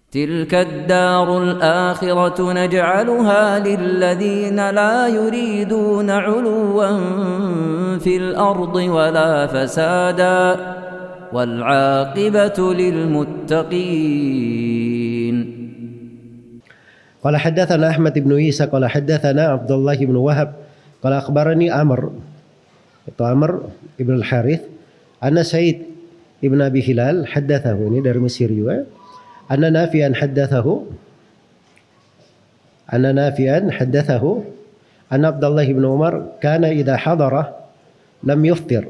تلك الدار الآخرة نجعلها للذين لا يريدون علوا في الأرض ولا فسادا والعاقبة للمتقين. قال حدثنا أحمد بن عيسى قال حدثنا عبد الله بن وهب قال أخبرني عمرو ibn al-Harith anna Sa'id ibn Abi Hilal haddathahu, ini dari Mesir juga, anna Nafi'an haddathahu anna Abdullah ibn Umar kana idha hadara lam yuftir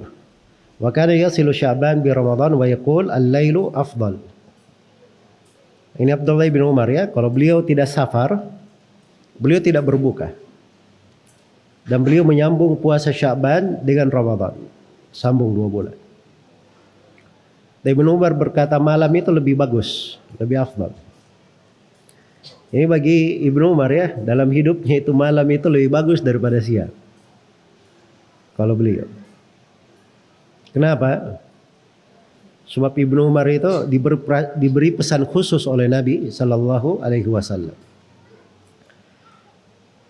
wa kana yasilu Sya'ban bi Ramadan wa yaqul al-lailu afdal. Ini Abdullah ibn Umar ya, kalau beliau tidak safar, beliau tidak berbuka. Dan beliau menyambung puasa Sya'ban dengan Ramadan. Sambung 2 bulan. Dan Ibnu Umar berkata malam itu lebih bagus, lebih afdal. Ini bagi Ibnu Umar ya, dalam hidupnya itu malam itu lebih bagus daripada siang. Kalau beliau. Kenapa? Sebab Ibnu Umar itu diberi pesan khusus oleh Nabi Sallallahu Alaihi Wasallam.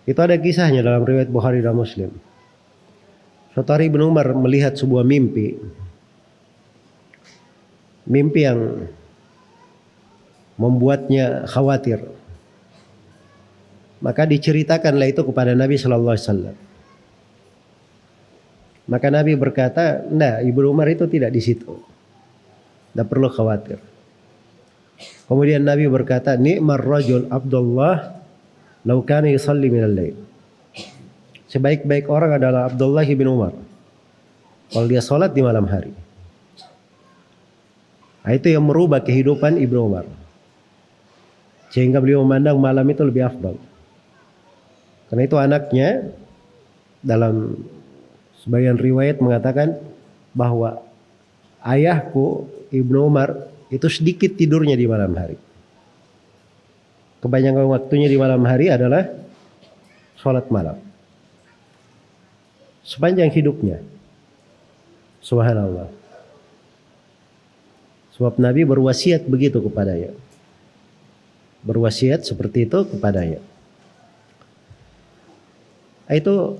Itu ada kisahnya dalam riwayat Bukhari dan Muslim. Suatu hari Ibnu Umar melihat sebuah mimpi yang membuatnya khawatir. Maka diceritakanlah itu kepada Nabi Sallallahu Alaihi Wasallam. Maka Nabi berkata, "Nah, Ibnu Umar itu tidak di situ. Tidak perlu khawatir." Kemudian Nabi berkata, "Ni'mar rajul Abdullah law kana yusalli minal lail." Sebaik-baik orang adalah Abdullah bin Umar kalau dia salat di malam hari. Nah, itu yang merubah kehidupan Ibnu Umar. Sehingga beliau memandang malam itu lebih afdal. Karena itu anaknya dalam sebagian riwayat mengatakan bahwa ayahku Ibnu Umar itu sedikit tidurnya di malam hari. Kebanyakan waktunya di malam hari adalah sholat malam. Sepanjang hidupnya. Subhanallah. Sebab Nabi berwasiat begitu kepadanya. Berwasiat seperti itu kepadanya. Itu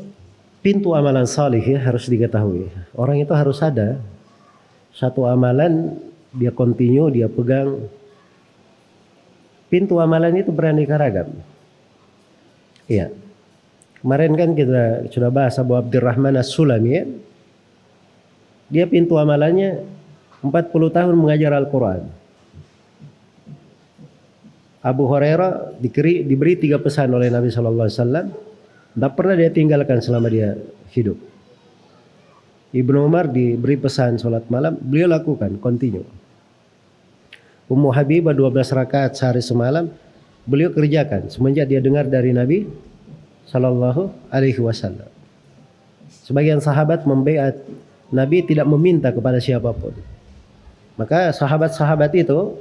pintu amalan salih ya, harus diketahui. Orang itu harus ada satu amalan dia continue, dia pegang. Pintu amalan itu beraneka ragam. Iya. Kemarin kan kita sudah bahas Abu Abdurrahman As-Sulami ya. Dia pintu amalannya 40 tahun mengajar Al-Quran. Abu Hurairah diberi 3 pesan oleh Nabi SAW. Tidak pernah dia tinggalkan selama dia hidup. Ibnu Umar diberi pesan sholat malam, beliau lakukan, continue. Ummu Habibah 12 rakaat sehari semalam, beliau kerjakan semenjak dia dengar dari Nabi Sallallahu Alaihi Wasallam. Sebagian sahabat membaiat Nabi tidak meminta kepada siapapun. Maka sahabat-sahabat itu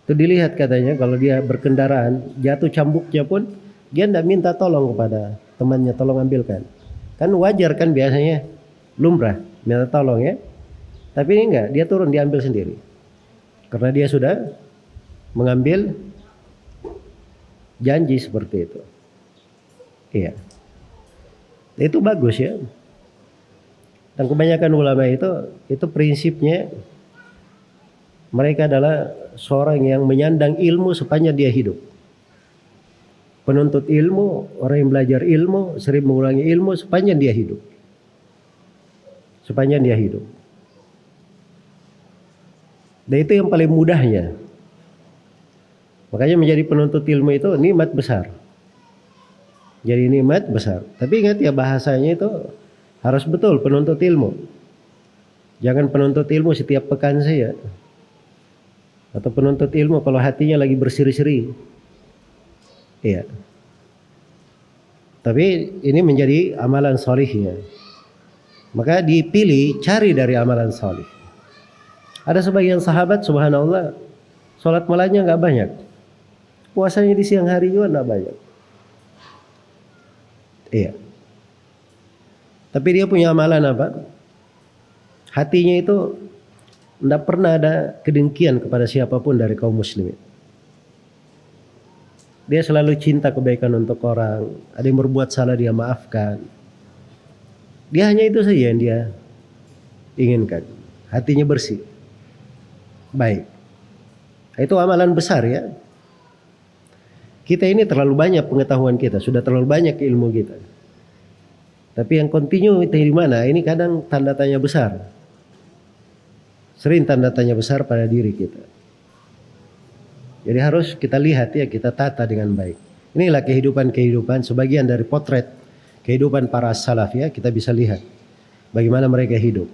dilihat katanya kalau dia berkendaraan jatuh cambuknya pun dia tidak minta tolong kepada temannya, tolong ambilkan. Kan wajar kan biasanya lumrah minta tolong ya. Tapi ini enggak, dia turun diambil sendiri. Karena dia sudah mengambil janji seperti itu. Iya. Itu bagus ya. Dan kebanyakan ulama itu prinsipnya mereka adalah seorang yang menyandang ilmu sepanjang dia hidup. Penuntut ilmu, orang yang belajar ilmu, sering mengulangi ilmu sepanjang dia hidup. Sepanjang dia hidup. Dan itu yang paling mudahnya. Makanya menjadi penuntut ilmu itu nikmat besar. Jadi nikmat besar. Tapi ingat ya bahasanya itu harus betul penuntut ilmu. Jangan penuntut ilmu setiap pekan saja. Atau penuntut ilmu kalau hatinya lagi berseri-seri. Iya. Tapi ini menjadi amalan solihnya. Maka dipilih cari dari amalan solih. Ada sebagian sahabat subhanallah sholat malamnya nggak banyak. Puasanya di siang hari juga nggak banyak. Iya. Tapi dia punya amalan apa? Hatinya itu tidak pernah ada kedengkian kepada siapapun dari kaum muslimin. Dia selalu cinta kebaikan untuk orang. Ada yang berbuat salah dia maafkan. Dia hanya itu saja yang dia inginkan. Hatinya bersih. Baik. Itu amalan besar ya. Kita ini terlalu banyak pengetahuan kita. Sudah terlalu banyak ilmu kita. Tapi yang kontinu itu di mana? Ini kadang tanda tanya besar. Sering tanda tanya besar pada diri kita. Jadi harus kita lihat ya, kita tata dengan baik. Inilah kehidupan-kehidupan, sebagian dari potret kehidupan para salaf ya, kita bisa lihat bagaimana mereka hidup.